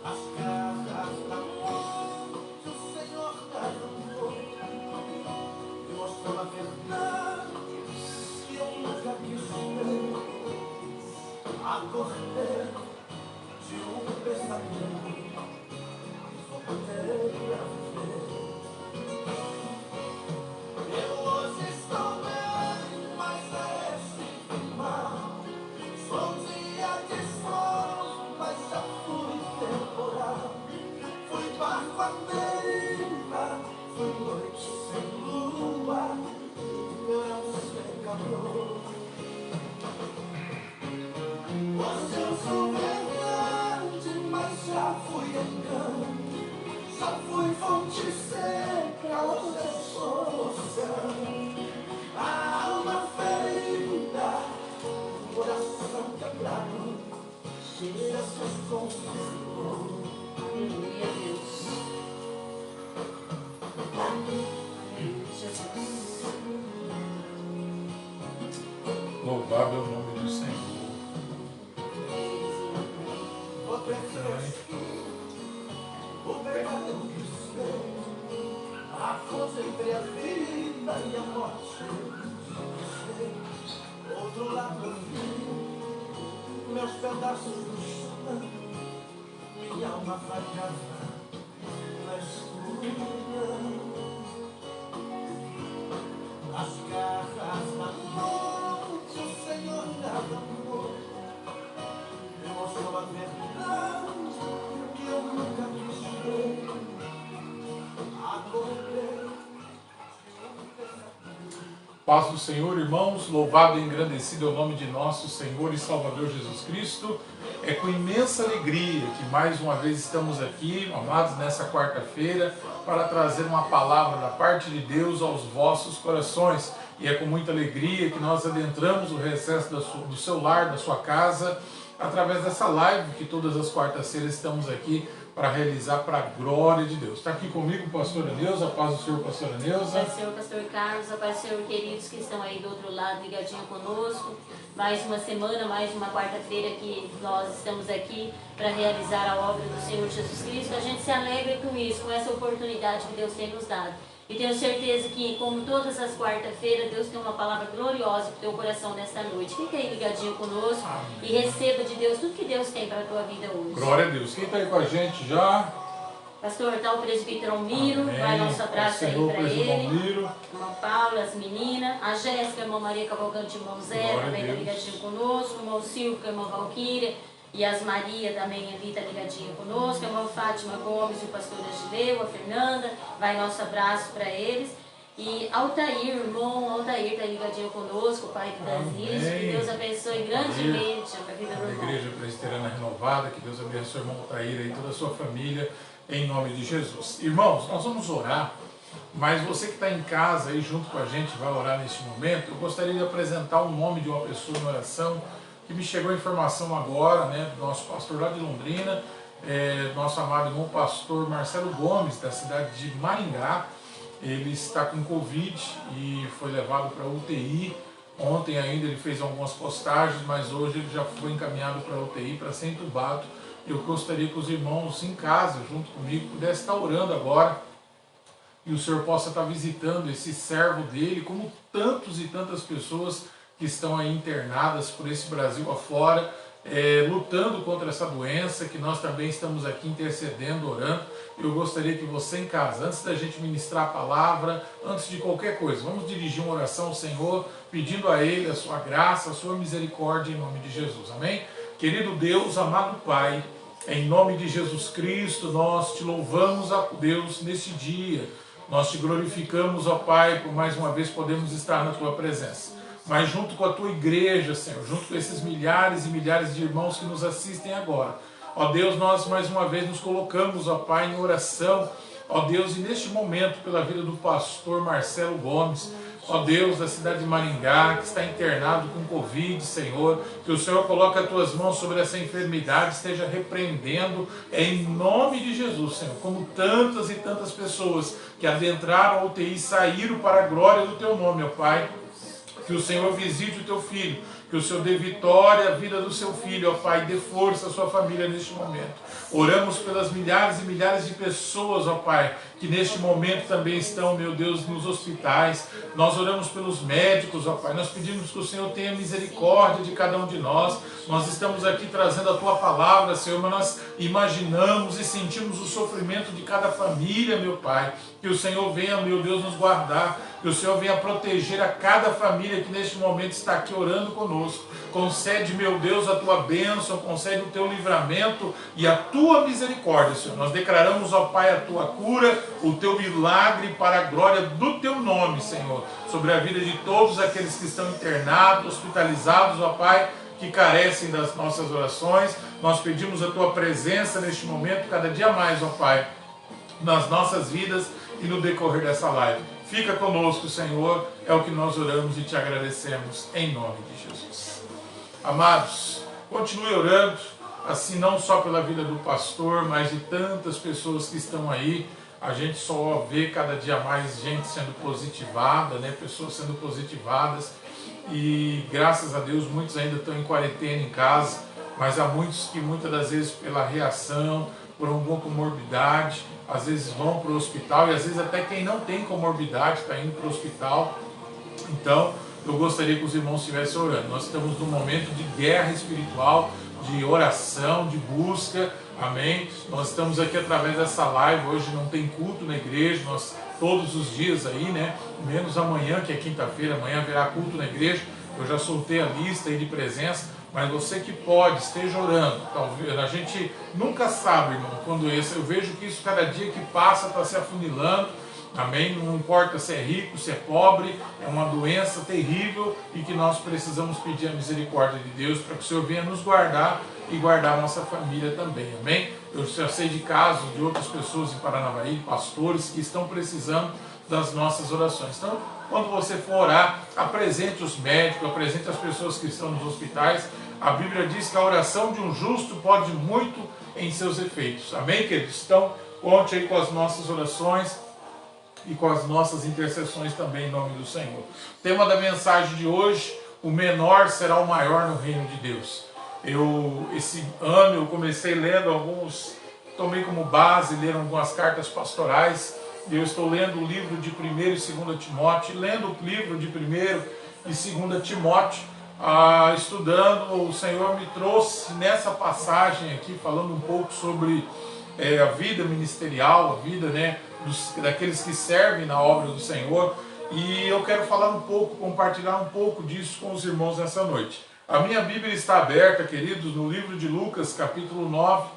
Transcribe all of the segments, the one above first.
As garras da morte, o Senhor derramou e mostrou a verdade que eu nunca quis ver. Acordei de pesadelo, voltei a viver. Eu hoje estou bem, mas é esse mal. Sou um dia de sol, mas já fui temporal. Fui barco à deriva, fui noite sem lua, verão sem calor. Hoje eu sou verdade, mas já fui engano. Já fui fonte seca, hoje eu sou oceano. A alma ferida, o coração quebrado, Jesus conquistou. Aleluia, Deus. Louvado é o nome do Senhor. Outra vez o verdadeiro Cristo, a força entre a vida e a morte. Outro lado eu vi, meus pedaços do chão, minha alma vagava na escuridão. As garras da morte, o Senhor derramou e mostrou a verdade que eu nunca quis ver. Acordei de pesadelo. Paz do Senhor, irmãos, louvado e engrandecido é o nome de nosso Senhor e Salvador Jesus Cristo. É com imensa alegria que mais uma vez estamos aqui, amados, nessa quarta-feira, para trazer uma palavra da parte de Deus aos vossos corações. E é com muita alegria que nós adentramos o recesso do seu lar, da sua casa, através dessa live que todas as quartas-feiras estamos aqui para realizar para a glória de Deus. Está aqui comigo o pastor Neuza, a paz do Senhor, pastora Neuza. A paz do Senhor, pastor Carlos, a paz do Senhor, queridos que estão aí do outro lado, ligadinho conosco. Mais uma semana, mais uma quarta-feira que nós estamos aqui para realizar a obra do Senhor Jesus Cristo. A gente se alegra com isso, com essa oportunidade que Deus tem nos dado. E tenho certeza que, como todas as quarta-feiras, Deus tem uma palavra gloriosa para o teu coração nesta noite. Fica aí ligadinho conosco. Amém. E receba de Deus tudo que Deus tem para a tua vida hoje. Glória a Deus. Quem está aí com a gente já? Pastor, está o presbítero Almiro, Amém. Vai nosso abraço aí para ele. Almiro. Irmã Paula, as meninas, a Jéssica, a irmã Maria Cavalcante, irmão Zé, também está ligadinho conosco, o irmão Silvio, a irmã Valquíria, e as Maria também ali está ligadinha conosco, a irmã Fátima Gomes e o pastor Agileu, a Fernanda, vai nosso abraço para eles. E Altair, irmão Altair, está ligadinho conosco, o pai das ilhas, que Deus abençoe grandemente a vida do irmão. A Igreja Presbiteriana Renovada, que Deus abençoe o irmão Altair e toda a sua família, em nome de Jesus. Irmãos, nós vamos orar, mas você que está em casa aí junto com a gente vai orar neste momento. Eu gostaria de apresentar o nome de uma pessoa em oração, que me chegou a informação agora, né, do nosso pastor lá de Londrina, nosso amado irmão pastor Marcelo Gomes, da cidade de Maringá. Ele está com Covid e foi levado para a UTI. Ontem ainda ele fez algumas postagens, mas hoje ele já foi encaminhado para a UTI para ser entubado. Eu gostaria que os irmãos em casa, junto comigo, pudessem estar orando agora e o Senhor possa estar visitando esse servo dele, como tantos e tantas pessoas que estão aí internadas por esse Brasil afora, lutando contra essa doença, que nós também estamos aqui intercedendo, orando. Eu gostaria que você em casa, antes da gente ministrar a palavra, antes de qualquer coisa, vamos dirigir uma oração ao Senhor, pedindo a Ele a sua graça, a sua misericórdia, em nome de Jesus. Amém? Querido Deus, amado Pai, em nome de Jesus Cristo, nós te louvamos, ó Deus, neste dia. Nós te glorificamos, ó Pai, por mais uma vez podemos estar na tua presença. Mas junto com a tua igreja, Senhor, junto com esses milhares e milhares de irmãos que nos assistem agora, ó Deus, nós mais uma vez nos colocamos, ó Pai, em oração, ó Deus, e neste momento pela vida do pastor Marcelo Gomes, ó Deus, da cidade de Maringá, que está internado com Covid, Senhor, que o Senhor coloque as tuas mãos sobre essa enfermidade, esteja repreendendo em nome de Jesus, Senhor, como tantas e tantas pessoas que adentraram a UTI e saíram para a glória do teu nome, ó Pai. Que o Senhor visite o teu filho, Que o Senhor dê vitória à vida do seu filho, ó Pai, dê força à sua família neste momento. Oramos pelas milhares e milhares de pessoas, ó Pai, que neste momento também estão, meu Deus, nos hospitais. Nós oramos pelos médicos, ó Pai. Nós pedimos que o Senhor tenha misericórdia de cada um de nós. Nós estamos aqui trazendo a Tua palavra, Senhor, mas nós imaginamos e sentimos o sofrimento de cada família, meu Pai. Que o Senhor venha, meu Deus, nos guardar. Que o Senhor venha proteger a cada família que neste momento está aqui orando conosco. Concede, meu Deus, a Tua bênção, concede o Teu livramento e a Tua misericórdia, Senhor. Nós declaramos, ó Pai, a Tua cura, o Teu milagre para a glória do Teu nome, Senhor. Sobre a vida de todos aqueles que estão internados, hospitalizados, ó Pai, que carecem das nossas orações. Nós pedimos a Tua presença neste momento, cada dia mais, ó Pai, nas nossas vidas e no decorrer dessa live. Fica conosco, Senhor, é o que nós oramos e te agradecemos em nome de Jesus. Amados, continue orando, assim não só pela vida do pastor, mas de tantas pessoas que estão aí. A gente só vê cada dia mais gente sendo positivada, né? Pessoas sendo positivadas, e graças a Deus muitos ainda estão em quarentena em casa, mas há muitos que muitas das vezes pela reação, por alguma comorbidade, às vezes vão para o hospital, e às vezes até quem não tem comorbidade está indo para o hospital. Então eu gostaria que os irmãos estivessem orando. Nós estamos num momento de guerra espiritual, de oração, de busca, amém? Nós estamos aqui através dessa live. Hoje não tem culto na igreja, nós todos os dias aí, né? Menos amanhã, que é quinta-feira, amanhã haverá culto na igreja. Eu já soltei a lista aí de presença, mas você que pode, esteja orando. Talvez, a gente nunca sabe, irmão, quando eu vejo que isso cada dia que passa está se afunilando. Amém? Não importa se é rico, se é pobre, é uma doença terrível e que nós precisamos pedir a misericórdia de Deus para que o Senhor venha nos guardar e guardar a nossa família também. Amém? Eu já sei de casos de outras pessoas em Paranavaí, pastores que estão precisando das nossas orações. Então, quando você for orar, apresente os médicos, apresente as pessoas que estão nos hospitais. A Bíblia diz que a oração de um justo pode muito em seus efeitos. Amém, queridos? Então, conte aí com as nossas orações e com as nossas intercessões também em nome do Senhor. O tema da mensagem de hoje: o menor será o maior no reino de Deus. Esse ano eu comecei lendo tomei como base ler algumas cartas pastorais. Eu estou lendo o livro de 1 e 2 Timóteo, lendo o livro de 1 e 2 Timóteo, estudando. O Senhor me trouxe nessa passagem aqui, falando um pouco sobre a vida ministerial, a vida, né, daqueles que servem na obra do Senhor. E eu quero falar um pouco, compartilhar um pouco disso com os irmãos nessa noite. A minha Bíblia está aberta, queridos, no livro de Lucas, capítulo 9,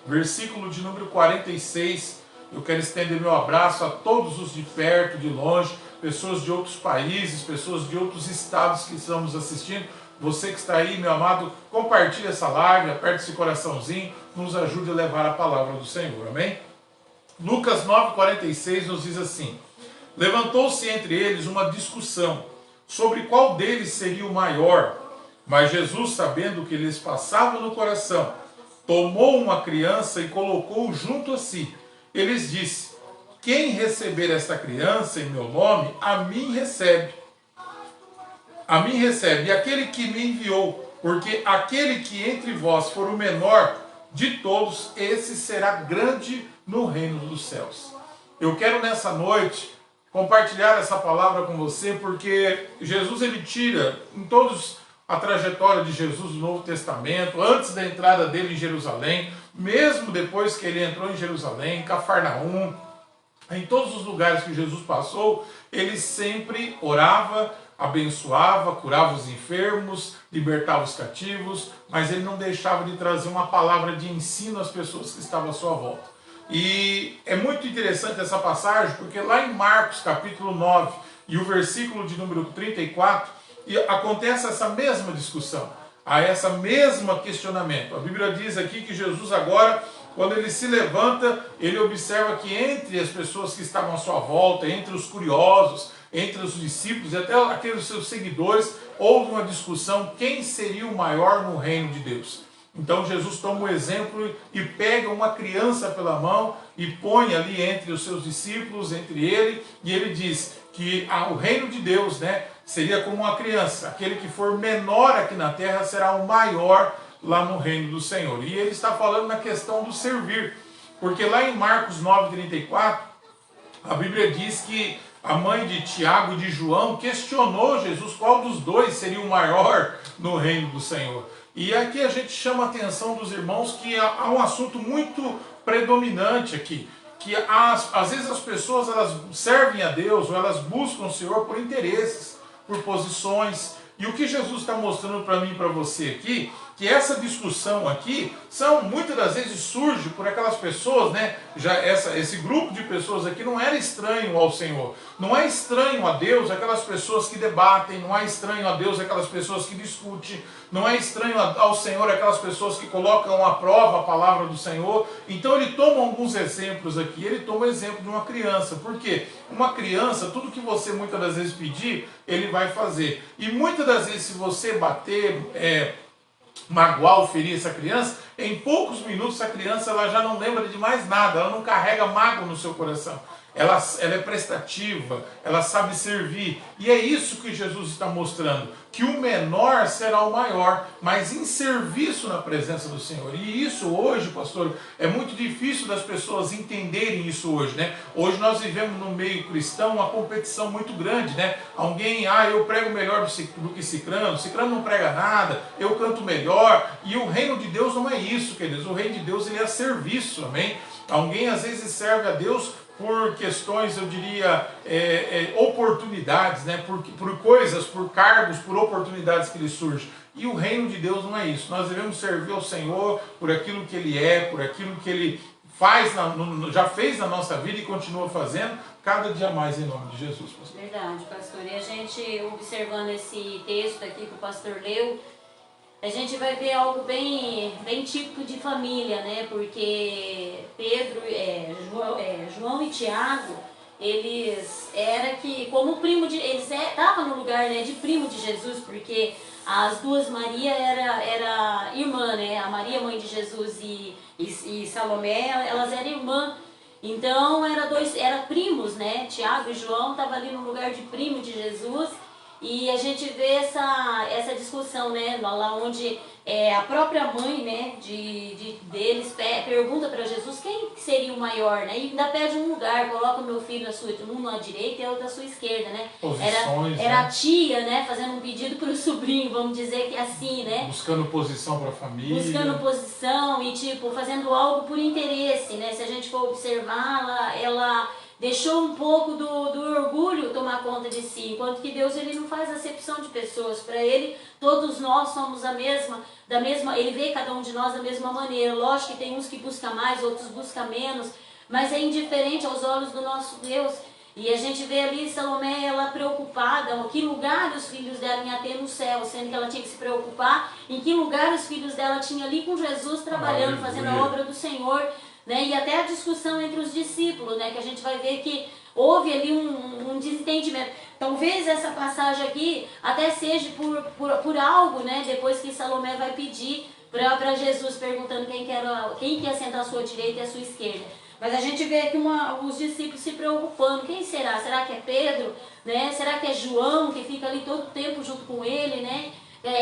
versículo de número 46. Eu quero estender meu abraço a todos os de perto, de longe, pessoas de outros países, pessoas de outros estados que estão nos assistindo. Você que está aí, meu amado, compartilhe essa live, aperte esse coraçãozinho, nos ajude a levar a palavra do Senhor, amém? Lucas 9,46 nos diz assim: levantou-se entre eles uma discussão sobre qual deles seria o maior. Mas Jesus, sabendo o que lhes passava no coração, tomou uma criança e colocou junto a si. Ele lhes disse: quem receber esta criança em meu nome, a mim recebe. A mim recebe, e aquele que me enviou, porque aquele que entre vós for o menor de todos, esse será grande no reino dos céus. Eu quero nessa noite compartilhar essa palavra com você, porque Jesus, ele tira em todos a trajetória de Jesus no Novo Testamento, antes da entrada dele em Jerusalém, mesmo depois que ele entrou em Jerusalém, em Cafarnaum, em todos os lugares que Jesus passou, ele sempre orava, abençoava, curava os enfermos, libertava os cativos, mas ele não deixava de trazer uma palavra de ensino às pessoas que estavam à sua volta. E é muito interessante essa passagem, porque lá em Marcos capítulo 9 e o versículo de número 34, acontece essa mesma discussão, há essa mesma questionamento. A Bíblia diz aqui que Jesus agora, quando ele se levanta, ele observa que entre as pessoas que estavam à sua volta, entre os curiosos, entre os discípulos e até aqueles seus seguidores, houve uma discussão: quem seria o maior no reino de Deus? Então Jesus toma um exemplo e pega uma criança pela mão e põe ali entre os seus discípulos, entre ele, e ele diz que o reino de Deus, né, seria como uma criança. Aquele que for menor aqui na terra será o maior lá no reino do Senhor. E ele está falando na questão do servir. Porque lá em Marcos 9,34, a Bíblia diz que a mãe de Tiago e de João questionou Jesus qual dos dois seria o maior no reino do Senhor. E aqui a gente chama a atenção dos irmãos que há um assunto muito predominante aqui, que às vezes as pessoas elas servem a Deus ou elas buscam o Senhor por interesses, por posições. E o que Jesus está mostrando para mim e para você aqui, que essa discussão aqui, muitas das vezes surge por aquelas pessoas, né? Esse grupo de pessoas aqui não era estranho ao Senhor. Não é estranho a Deus aquelas pessoas que debatem, não é estranho a Deus aquelas pessoas que discutem, não é estranho ao Senhor aquelas pessoas que colocam à prova a palavra do Senhor. Então ele toma alguns exemplos aqui. Ele toma o exemplo de uma criança. Por quê? Uma criança, tudo que você muitas das vezes pedir, ele vai fazer. E muitas das vezes se você bater, magoar ou ferir essa criança, em poucos minutos a criança ela já não lembra de mais nada, ela não carrega mágoa no seu coração. Ela é prestativa, ela sabe servir. E é isso que Jesus está mostrando, que o menor será o maior, mas em serviço na presença do Senhor. E isso hoje, pastor, é muito difícil das pessoas entenderem isso hoje, né? Hoje nós vivemos no meio cristão uma competição muito grande, né? Alguém, eu prego melhor do que Cicrano não prega nada, eu canto melhor. E o reino de Deus não é isso, queridos. O reino de Deus ele é serviço, amém? Alguém às vezes serve a Deus por questões, eu diria, oportunidades, né? Por coisas, por cargos, por oportunidades que lhe surgem. E o reino de Deus não é isso. Nós devemos servir ao Senhor por aquilo que Ele é, por aquilo que Ele faz, já fez na nossa vida e continua fazendo, cada dia mais em nome de Jesus, pastor. Verdade, pastor. E a gente, observando esse texto aqui que o pastor leu, a gente vai ver algo bem típico de família, né? Porque Pedro, João e Tiago, eles estavam no lugar, né, de primo de Jesus, porque as duas Maria era irmã, né? A Maria, mãe de Jesus, e Salomé, elas eram irmãs. Então era primos, né? Tiago e João estavam ali no lugar de primo de Jesus. E a gente vê essa discussão, né, lá onde a própria mãe, né, deles pergunta para Jesus quem seria o maior, né, e ainda pede um lugar, coloca o meu filho um à direita e outro à sua esquerda, né. Era a tia, né, fazendo um pedido para o sobrinho, vamos dizer que assim, né. Buscando posição para a família. Buscando posição e fazendo algo por interesse, né, se a gente for observar, ela deixou um pouco do orgulho tomar conta de si, enquanto que Deus ele não faz acepção de pessoas. Para Ele, todos nós somos Ele vê cada um de nós da mesma maneira. Lógico que tem uns que buscam mais, outros buscam menos, mas é indiferente aos olhos do nosso Deus. E a gente vê ali Salomé, ela preocupada, em que lugar os filhos dela iam ter no céu, sendo que ela tinha que se preocupar em que lugar os filhos dela tinham ali com Jesus, trabalhando, fazendo a obra do Senhor. Né? E até a discussão entre os discípulos, né? Que a gente vai ver que houve ali um desentendimento. Talvez essa passagem aqui até seja por algo, né? Depois que Salomé vai pedir para Jesus, perguntando quem quer sentar à sua direita e à sua esquerda. Mas a gente vê aqui os discípulos se preocupando. Quem será? Será que é Pedro? Né? Será que é João, que fica ali todo o tempo junto com ele, né?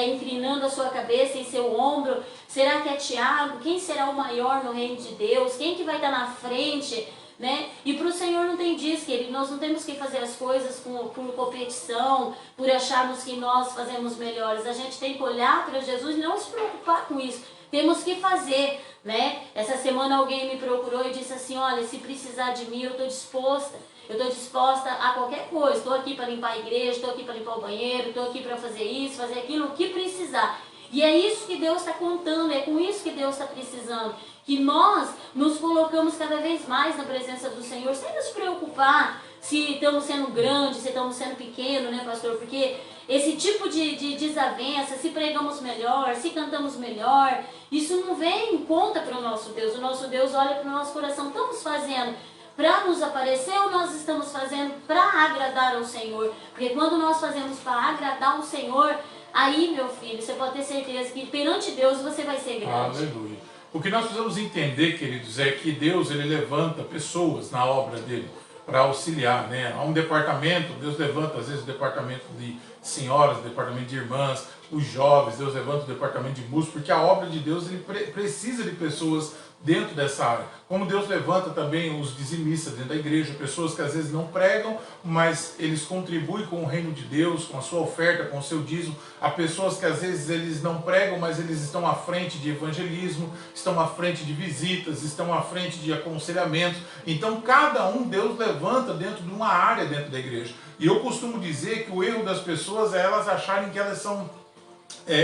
Inclinando a sua cabeça em seu ombro? Será que é Tiago? Quem será o maior no reino de Deus? Quem que vai estar na frente? Né? E para o Senhor não tem disso, querido. Nós não temos que fazer as coisas por competição, por acharmos que nós fazemos melhores. A gente tem que olhar para Jesus e não se preocupar com isso. Temos que fazer, né? Essa semana alguém me procurou e disse assim, olha, se precisar de mim, eu estou disposta a qualquer coisa. Estou aqui para limpar a igreja, estou aqui para limpar o banheiro, estou aqui para fazer isso, fazer aquilo, o que precisar. E é isso que Deus está contando, é com isso que Deus está precisando. Que nós nos colocamos cada vez mais na presença do Senhor, sem nos preocupar se estamos sendo grandes, se estamos sendo pequenos, né, pastor? Porque esse tipo de desavença, se pregamos melhor, se cantamos melhor, isso não vem em conta para o nosso Deus. O nosso Deus olha para o nosso coração. Estamos fazendo para nos aparecer ou nós estamos fazendo para agradar ao Senhor? Porque quando nós fazemos para agradar ao Senhor, aí, meu filho, você pode ter certeza que perante Deus você vai ser grande. Aleluia. O que nós precisamos entender, queridos, é que Deus ele levanta pessoas na obra dele. para auxiliar, né? Há um departamento, Deus levanta às vezes o departamento de senhoras, o departamento de irmãs, os jovens, Deus levanta o departamento de músicos, porque a obra de Deus ele precisa de pessoas dentro dessa área. Como Deus levanta também os dizimistas dentro da igreja, pessoas que às vezes não pregam, mas eles contribuem com o reino de Deus, com a sua oferta, com o seu dízimo. Há pessoas que às vezes eles não pregam, mas eles estão à frente de evangelismo, estão à frente de visitas, estão à frente de aconselhamento. Então cada um Deus levanta dentro de uma área dentro da igreja. E eu costumo dizer que o erro das pessoas é elas acharem que elas são,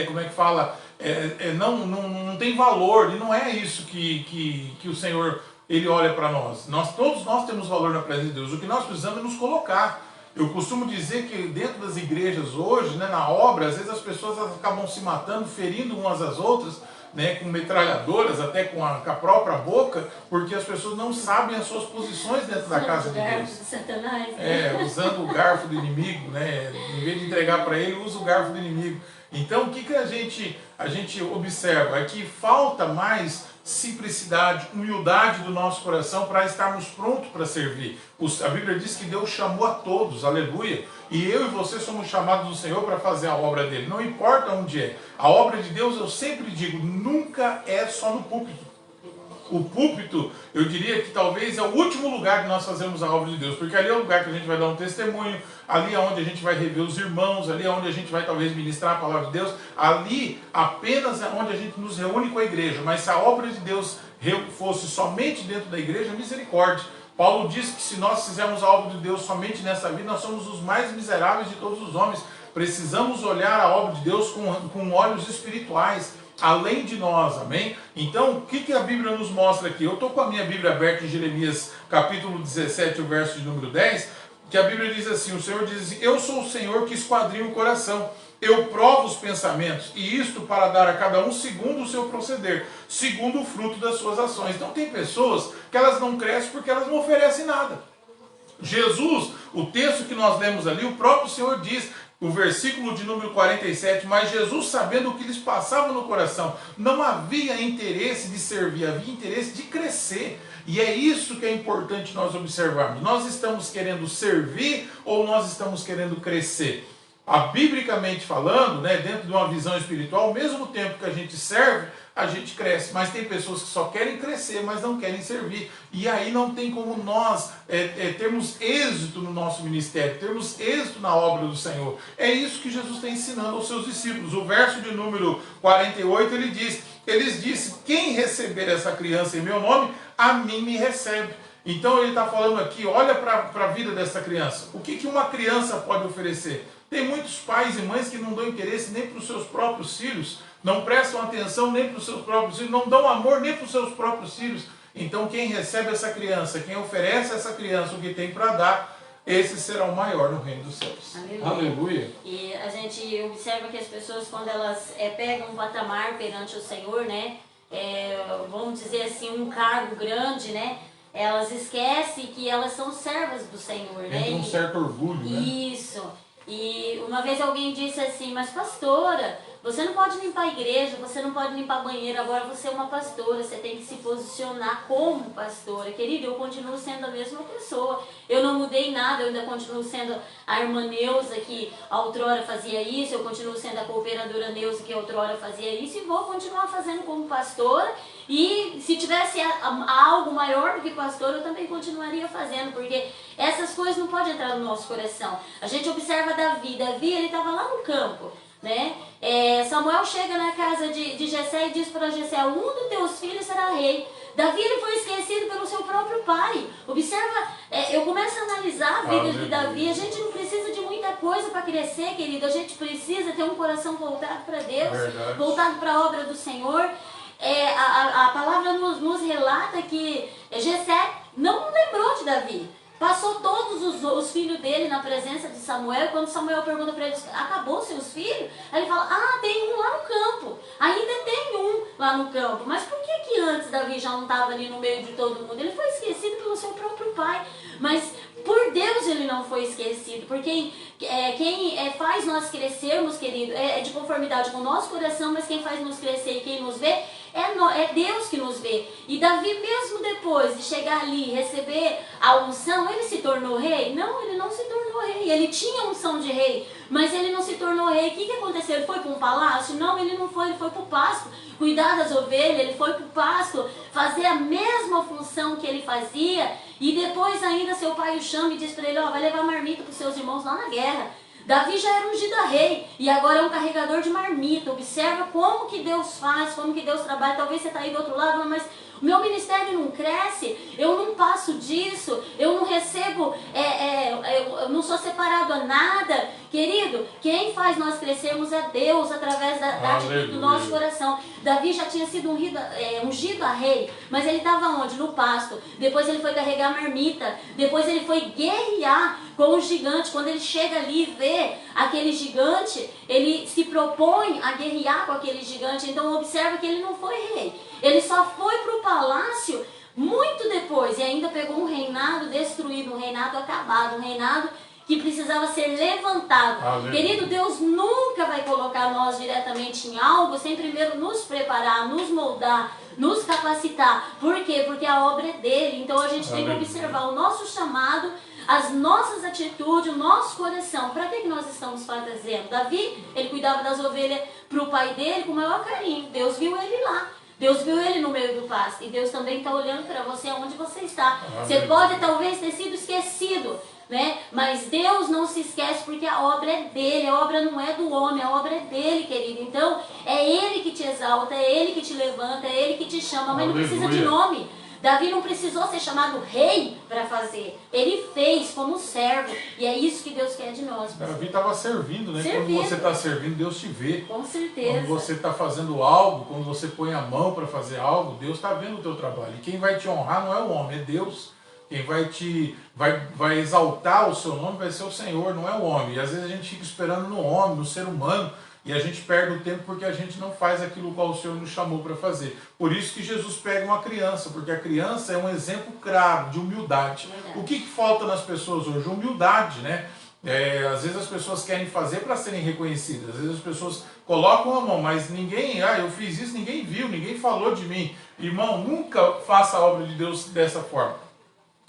como é que fala, não tem valor, e não é isso que o Senhor ele olha para nós. Todos nós temos valor na presença de Deus, o que nós precisamos é nos colocar. Eu costumo dizer que dentro das igrejas hoje, né, na obra, às vezes as pessoas acabam se matando, ferindo umas às outras, né, com metralhadoras, até com a própria boca, porque as pessoas não sabem as suas posições dentro da casa de Deus. Satanás, Usando o garfo do inimigo, né? Em vez de entregar para ele, usa o garfo do inimigo. Então, o que a gente observa? É que falta mais simplicidade, humildade do nosso coração para estarmos prontos para servir. A Bíblia diz que Deus chamou a todos, aleluia. E eu e você somos chamados do Senhor para fazer a obra dele. Não importa onde é. A obra de Deus, eu sempre digo, nunca é só no púlpito. O púlpito, eu diria que talvez é o último lugar que nós fazemos a obra de Deus, porque ali é o lugar que a gente vai dar um testemunho, ali é onde a gente vai rever os irmãos, ali é onde a gente vai talvez ministrar a palavra de Deus, ali apenas é onde a gente nos reúne com a igreja. Mas se a obra de Deus fosse somente dentro da igreja, misericórdia. Paulo diz que se nós fizermos a obra de Deus somente nessa vida, nós somos os mais miseráveis de todos os homens. Precisamos olhar a obra de Deus com olhos espirituais, além de nós, amém? Então, o que a Bíblia nos mostra aqui? Eu estou com a minha Bíblia aberta em Jeremias, capítulo 17, o verso de número 10, que a Bíblia diz assim, o Senhor diz assim, eu sou o Senhor que esquadrinho o coração, eu provo os pensamentos, e isto para dar a cada um segundo o seu proceder, segundo o fruto das suas ações. Então tem pessoas que elas não crescem porque elas não oferecem nada. Jesus, o texto que nós lemos ali, o próprio Senhor diz, o versículo de número 47, mas Jesus, sabendo o que lhes passava no coração, não havia interesse de servir, havia interesse de crescer. E é isso que é importante nós observarmos. Nós estamos querendo servir ou nós estamos querendo crescer? Biblicamente falando, né, dentro de uma visão espiritual, ao mesmo tempo que a gente serve, a gente cresce. Mas tem pessoas que só querem crescer, mas não querem servir. E aí não tem como nós termos êxito no nosso ministério, termos êxito na obra do Senhor. É isso que Jesus está ensinando aos seus discípulos. O verso de número 48, eles dizem, quem receber essa criança em meu nome, a mim me recebe. Então ele está falando aqui, olha para a vida dessa criança. O que uma criança pode oferecer? Tem muitos pais e mães que não dão interesse nem para os seus próprios filhos, não prestam atenção nem para os seus próprios filhos, não dão amor nem para os seus próprios filhos. Então quem recebe essa criança, quem oferece a essa criança o que tem para dar, esse será o maior no reino dos céus. Aleluia. Aleluia. E a gente observa que as pessoas, quando elas pegam um patamar perante o Senhor, né, vamos dizer assim, um cargo grande, né, elas esquecem que elas são servas do Senhor, né? Tem um certo orgulho, né? Isso. E uma vez alguém disse assim, mas pastora, você não pode limpar a igreja, você não pode limpar banheiro, agora você é uma pastora, você tem que se posicionar como pastora. Querido, eu continuo sendo a mesma pessoa, eu não mudei nada, eu ainda continuo sendo a irmã Neuza que outrora fazia isso, eu continuo sendo a cooperadora Neuza que outrora fazia isso e vou continuar fazendo como pastora. E se tivesse algo maior do que pastor, eu também continuaria fazendo, porque essas coisas não podem entrar no nosso coração. A gente observa Davi, ele estava lá no campo, né? Samuel chega na casa de Jessé e diz para Jessé, um dos teus filhos será rei. Davi ele foi esquecido pelo seu próprio pai. Observa, eu começo a analisar a vida de Davi. A gente não precisa de muita coisa para crescer, querido. A gente precisa ter um coração voltado para Deus, voltado para a obra do Senhor. A palavra nos relata que Jessé não lembrou de Davi. Passou todos os filhos dele na presença de Samuel. Quando Samuel pergunta para ele, acabou seus filhos? Aí ele fala, tem um lá no campo. Ainda tem um lá no campo. Mas por que antes Davi já não estava ali no meio de todo mundo? Ele foi esquecido pelo seu próprio pai. Mas por Deus ele não foi esquecido. Porque quem faz nós crescermos, querido, é de conformidade com o nosso coração, mas quem faz nos crescer e quem nos vê é Deus que nos vê. E Davi, mesmo depois de chegar ali e receber a unção, ele se tornou rei? Não, ele não se tornou rei. Ele tinha unção de rei, mas ele não se tornou rei. O que aconteceu? Ele foi para um palácio? Não, ele não foi. Ele foi para o pasto, cuidar das ovelhas. Ele foi para o pasto, fazer a mesma função que ele fazia. E depois ainda seu pai o chama e diz para ele, vai levar marmita para os seus irmãos lá na guerra. Davi já era ungido a rei e agora é um carregador de marmita. Observa como que Deus faz, como que Deus trabalha. Talvez você está aí do outro lado, mas o meu ministério não cresce, eu não passo disso, eu não recebo, eu não sou separado a nada. Querido, quem faz nós crescermos é Deus, através da atitude do nosso coração. Davi já tinha sido ungido a rei, mas ele estava onde? No pasto. Depois ele foi carregar marmita, depois ele foi guerrear com o gigante. Quando ele chega ali e vê aquele gigante, ele se propõe a guerrear com aquele gigante. Então observa que ele não foi rei, ele só foi para o palácio muito depois e ainda pegou um reinado destruído, um reinado acabado, um reinado que precisava ser levantado. Aleluia. Querido, Deus nunca vai colocar nós diretamente em algo sem primeiro nos preparar, nos moldar, nos capacitar. Por quê? Porque a obra é dele. Então a gente tem que observar o nosso chamado, as nossas atitudes, o nosso coração. Para que nós estamos fazendo? Davi, ele cuidava das ovelhas para o pai dele com o maior carinho. Deus viu ele lá. Deus viu ele no meio do pasto. E Deus também está olhando para você onde você está. Você pode talvez ter sido esquecido, né? Mas Deus não se esquece porque a obra é dele. A obra não é do homem, a obra é dele, querido. Então é ele que te exalta, é ele que te levanta, é ele que te chama. Mas não precisa de nome. Davi não precisou ser chamado rei para fazer. Ele fez como servo. E é isso que Deus quer de nós. Davi estava servindo, né? Quando você está servindo, Deus te vê. Com certeza. Quando você está fazendo algo, quando você põe a mão para fazer algo, Deus está vendo o teu trabalho. E quem vai te honrar não é o homem, é Deus. Quem vai exaltar o seu nome vai ser o Senhor, não é o homem. E às vezes a gente fica esperando no homem, no ser humano, e a gente perde o tempo porque a gente não faz aquilo qual o Senhor nos chamou para fazer. Por isso que Jesus pega uma criança, porque a criança é um exemplo claro de humildade. Verdade. O que falta nas pessoas hoje? Humildade, né? Às vezes as pessoas querem fazer para serem reconhecidas. Às vezes as pessoas colocam a mão, mas ninguém, eu fiz isso, ninguém viu, ninguém falou de mim. Irmão, nunca faça a obra de Deus dessa forma.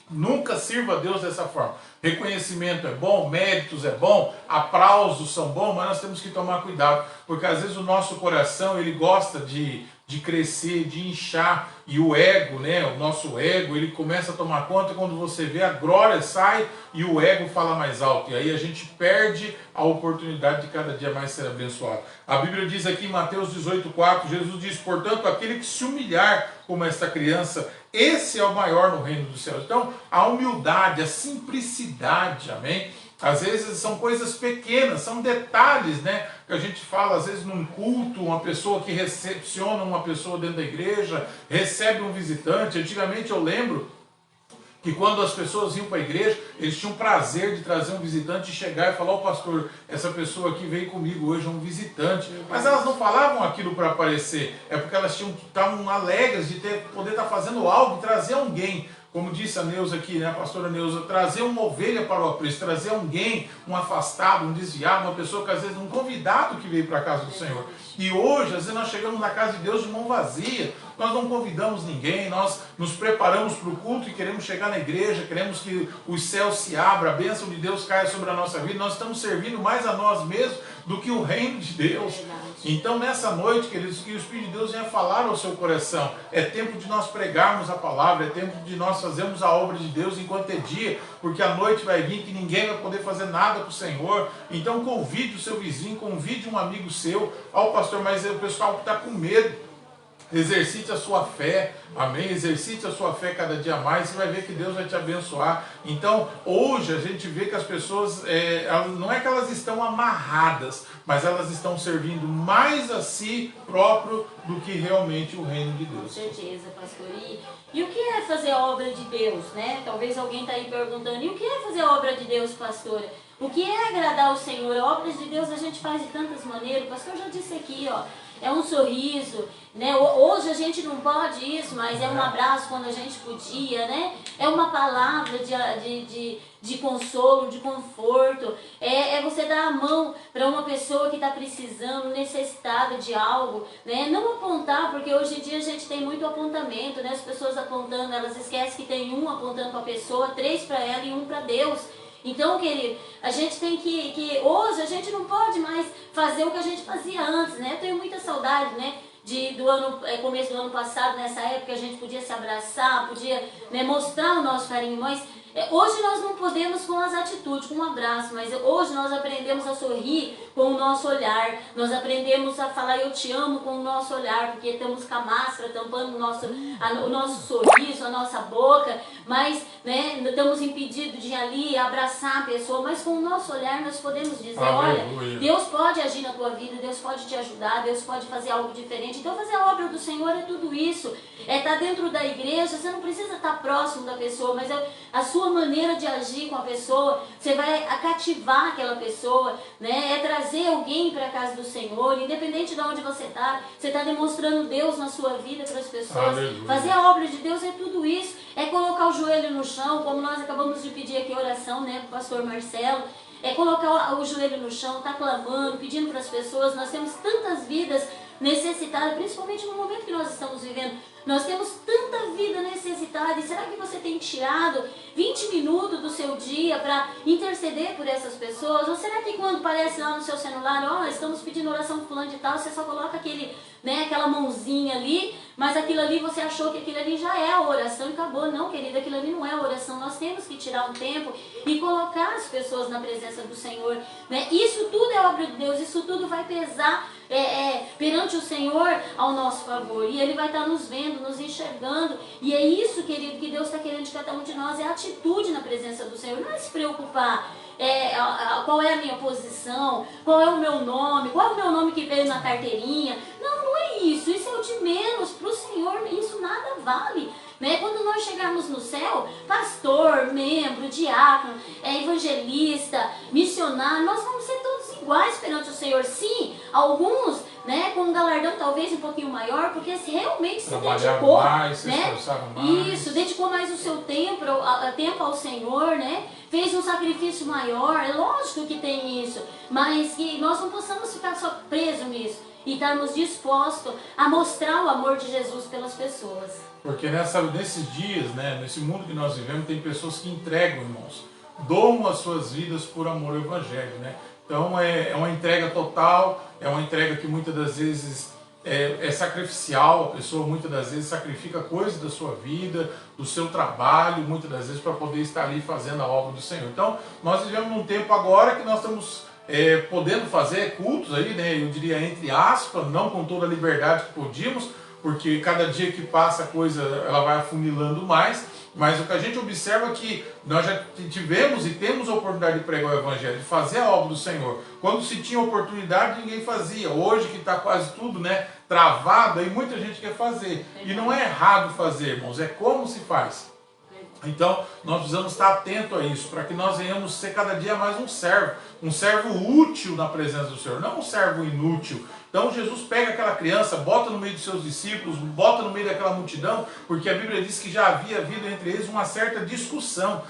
Nunca sirva a Deus dessa forma. Reconhecimento é bom, méritos é bom, aplausos são bons, mas nós temos que tomar cuidado, porque às vezes o nosso coração ele gosta de crescer, de inchar, e o ego, né, o nosso ego, ele começa a tomar conta. Quando você vê, a glória sai e o ego fala mais alto, e aí a gente perde a oportunidade de cada dia mais ser abençoado. A Bíblia diz aqui em Mateus 18,4, Jesus diz, portanto, aquele que se humilhar como esta criança, esse é o maior no reino dos céus. Então, a humildade, a simplicidade, amém? Às vezes são coisas pequenas, são detalhes, né? Que a gente fala, às vezes num culto, uma pessoa que recepciona uma pessoa dentro da igreja, recebe um visitante. Antigamente eu lembro que quando as pessoas iam para a igreja, eles tinham prazer de trazer um visitante e chegar e falar, pastor, essa pessoa aqui veio comigo hoje, é um visitante. Mas elas não falavam aquilo para aparecer, é porque elas estavam alegres de poder estar fazendo algo e trazer alguém. Como disse a Neuza aqui, né, a pastora Neuza, trazer uma ovelha para o apreço, trazer alguém, um afastado, um desviado, uma pessoa que às vezes, um convidado que veio para a casa do Senhor. E hoje, às vezes nós chegamos na casa de Deus de mão vazia, nós não convidamos ninguém, nós nos preparamos para o culto e queremos chegar na igreja, queremos que os céus se abram, a bênção de Deus caia sobre a nossa vida, nós estamos servindo mais a nós mesmos do que o reino de Deus. Então nessa noite, queridos, que o Espírito de Deus venha falar ao seu coração. É tempo de nós pregarmos a palavra, é tempo de nós fazermos a obra de Deus enquanto é dia, porque a noite vai vir que ninguém vai poder fazer nada para o Senhor. Então convide o seu vizinho, convide um amigo seu. Pastor, mas o pessoal que está com medo. Exercite a sua fé, amém? Exercite a sua fé cada dia mais, você vai ver que Deus vai te abençoar. Então, hoje a gente vê que as pessoas, não é que elas estão amarradas, mas elas estão servindo mais a si próprio do que realmente o reino de Deus. Com certeza, pastor. E o que é fazer a obra de Deus, né? Talvez alguém está aí perguntando, e o que é fazer a obra de Deus, pastora? O que é agradar ao Senhor? A obra de Deus a gente faz de tantas maneiras. O pastor já disse aqui, é um sorriso, né? Hoje a gente não pode isso, mas é um abraço quando a gente podia, né? É uma palavra de consolo, de conforto, é você dar a mão para uma pessoa que está precisando, necessitada de algo, né? Não apontar, porque hoje em dia a gente tem muito apontamento, né? As pessoas apontando, elas esquecem que tem um apontando para a pessoa, 3 para ela e 1 para Deus. Então, querido, a gente tem que hoje a gente não pode mais fazer o que a gente fazia antes, né? Eu tenho muita saudade, né? Começo do ano passado, nessa época, a gente podia se abraçar, podia, né, mostrar o nosso carinho, mas hoje nós não podemos com as atitudes, com um abraço, mas hoje nós aprendemos a sorrir com o nosso olhar, nós aprendemos a falar eu te amo com o nosso olhar, porque estamos com a máscara tampando o nosso sorriso, a nossa boca, mas, né, estamos impedidos de ir ali abraçar a pessoa, mas com o nosso olhar nós podemos dizer, olha, Deus pode agir na tua vida, Deus pode te ajudar, Deus pode fazer algo diferente. Então fazer a obra do Senhor é tudo isso, é estar dentro da igreja, você não precisa estar próximo da pessoa, mas a sua maneira de agir com a pessoa, você vai cativar aquela pessoa, né? É trazer alguém para a casa do Senhor, independente de onde você está demonstrando Deus na sua vida para as pessoas. Aleluia. Fazer a obra de Deus é tudo isso, é colocar o joelho no chão, como nós acabamos de pedir aqui oração, né, para o pastor Marcelo. É colocar o joelho no chão, tá clamando, pedindo para as pessoas. Nós temos tantas vidas necessitadas, principalmente no momento que nós estamos vivendo. Nós temos tanta vida necessitada. E será que você tem tirado 20 minutos do seu dia para interceder por essas pessoas? Ou será que quando aparece lá no seu celular, estamos pedindo oração por fulano de tal, você só coloca aquela mãozinha ali, mas aquilo ali você achou que aquilo ali já é a oração e acabou. Não, querida, aquilo ali não é a oração. Nós temos que tirar um tempo e colocar as pessoas na presença do Senhor, né? Isso tudo é obra de Deus, isso tudo vai pesar perante o Senhor ao nosso favor, e Ele vai estar nos vendo, nos enxergando, e é isso, querido, que Deus está querendo de cada um de nós, é a atitude na presença do Senhor, não é se preocupar qual é a minha posição, qual é o meu nome, qual é o meu nome que veio na carteirinha. Não é isso, isso é o de menos para o Senhor, isso nada vale, né? Quando nós chegarmos no céu, pastor, membro, diácono, evangelista, missionário, nós vamos ser todos iguais perante o Senhor. Sim, alguns, né, com um galardão talvez um pouquinho maior, porque realmente se dedicou, mais, se né? mais. Isso, dedicou mais o seu tempo ao Senhor, né? Fez um sacrifício maior, é lógico que tem isso, mas que nós não possamos ficar só presos nisso e estarmos dispostos a mostrar o amor de Jesus pelas pessoas. Porque nesses dias, né, nesse mundo que nós vivemos, tem pessoas que entregam, irmãos, doam as suas vidas por amor ao Evangelho, né? Então é uma entrega total, é uma entrega que muitas das vezes é sacrificial, a pessoa muitas das vezes sacrifica coisas da sua vida, do seu trabalho, muitas das vezes para poder estar ali fazendo a obra do Senhor. Então nós vivemos num tempo agora que nós estamos podendo fazer cultos aí, né, eu diria entre aspas, não com toda a liberdade que podíamos, porque cada dia que passa a coisa ela vai afunilando mais, mas o que a gente observa é que nós já tivemos e temos a oportunidade de pregar o Evangelho, de fazer a obra do Senhor. Quando se tinha oportunidade, ninguém fazia. Hoje que está quase tudo, né, travado, aí muita gente quer fazer. E não é errado fazer, irmãos, é como se faz. Então, nós precisamos estar atentos a isso, para que nós venhamos ser cada dia mais um servo útil na presença do Senhor, não um servo inútil. Então Jesus pega aquela criança, bota no meio dos seus discípulos, bota no meio daquela multidão, porque a Bíblia diz que já havia havido entre eles uma certa discussão,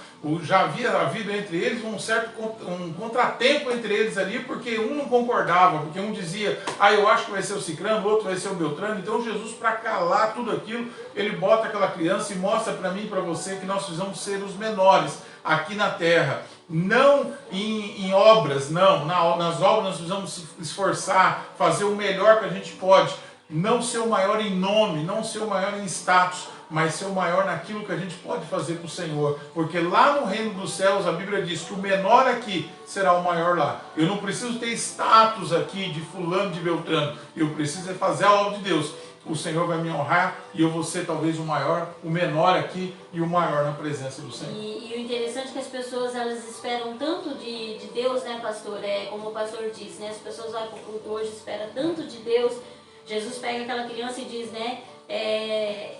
já havia havido entre eles um contratempo entre eles ali, porque um não concordava, porque um dizia, eu acho que vai ser o Cicrano, o outro vai ser o Beltrano. Então Jesus, para calar tudo aquilo, ele bota aquela criança e mostra para mim e para você que nós precisamos ser os menores aqui na terra. Não em obras, não. Nas obras nós precisamos se esforçar, fazer o melhor que a gente pode. Não ser o maior em nome, não ser o maior em status, mas ser o maior naquilo que a gente pode fazer para o Senhor. Porque lá no reino dos céus, a Bíblia diz que o menor aqui será o maior lá. Eu não preciso ter status aqui de fulano, de Beltrano. Eu preciso fazer a obra de Deus. O Senhor vai me honrar e eu vou ser talvez o maior, o menor aqui e o maior na presença do Senhor. E o interessante é que as pessoas elas esperam tanto de Deus, né, pastor? Como o pastor disse, né? As pessoas vai para o culto hoje, esperam tanto de Deus. Jesus pega aquela criança e diz, né?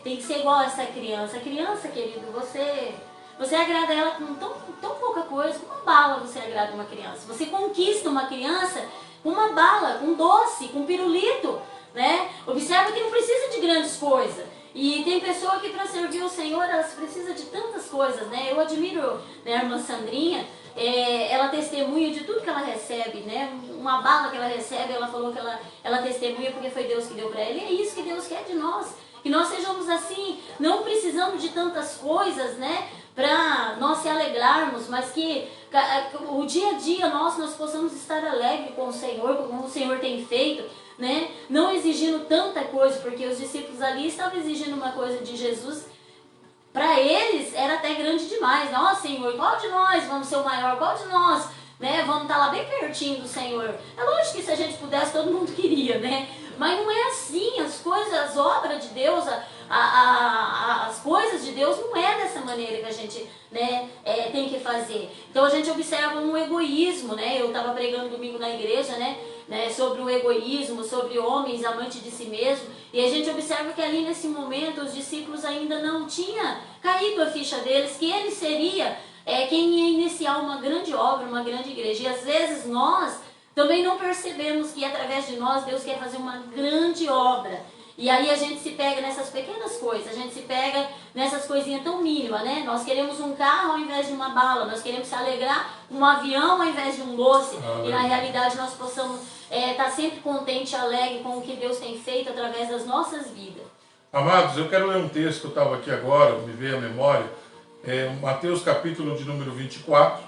Tem que ser igual a essa criança. A criança, querido, você agrada ela com tão pouca coisa, com uma bala você agrada uma criança. Você conquista uma criança com uma bala, com doce, com pirulito. né? Observa que não precisa de grandes coisas. E tem pessoa que para servir o Senhor, elas precisam de tantas coisas, né? Eu admiro, né, a irmã Sandrinha, ela testemunha de tudo que ela recebe, né? Uma bala que ela recebe, ela falou que ela testemunha porque foi Deus que deu para ela. E é isso que Deus quer de nós. Que nós sejamos assim, não precisamos de tantas coisas, né? Para nós se alegrarmos, mas que o dia a dia nós possamos estar alegres com o Senhor, como o Senhor tem feito, né? Não exigindo tanta coisa, porque os discípulos ali estavam exigindo uma coisa de Jesus. Para eles era até grande demais. Nossa, Senhor, qual de nós vamos ser o maior? Qual de nós, né, vamos estar lá bem pertinho do Senhor? É lógico que se a gente pudesse, todo mundo queria, né? Mas não é assim. As coisas, as obras de Deus, as coisas de Deus não é dessa maneira que a gente, né, tem que fazer. Então a gente observa um egoísmo, né? Eu estava pregando domingo na igreja, né, sobre o egoísmo, sobre homens amantes de si mesmo, e a gente observa que ali nesse momento os discípulos ainda não tinha caído a ficha deles, que ele seria quem ia iniciar uma grande obra, uma grande igreja. E às vezes nós também não percebemos que através de nós Deus quer fazer uma grande obra. E aí a gente se pega nessas pequenas coisas, a gente se pega nessas coisinhas tão mínimas, né? Nós queremos um carro ao invés de uma bala, nós queremos se alegrar com um avião ao invés de um doce. E na realidade nós possamos estar sempre contente e alegre com o que Deus tem feito através das nossas vidas. Amados, eu quero ler um texto que eu estava aqui agora, me veio à memória, Mateus capítulo de número 24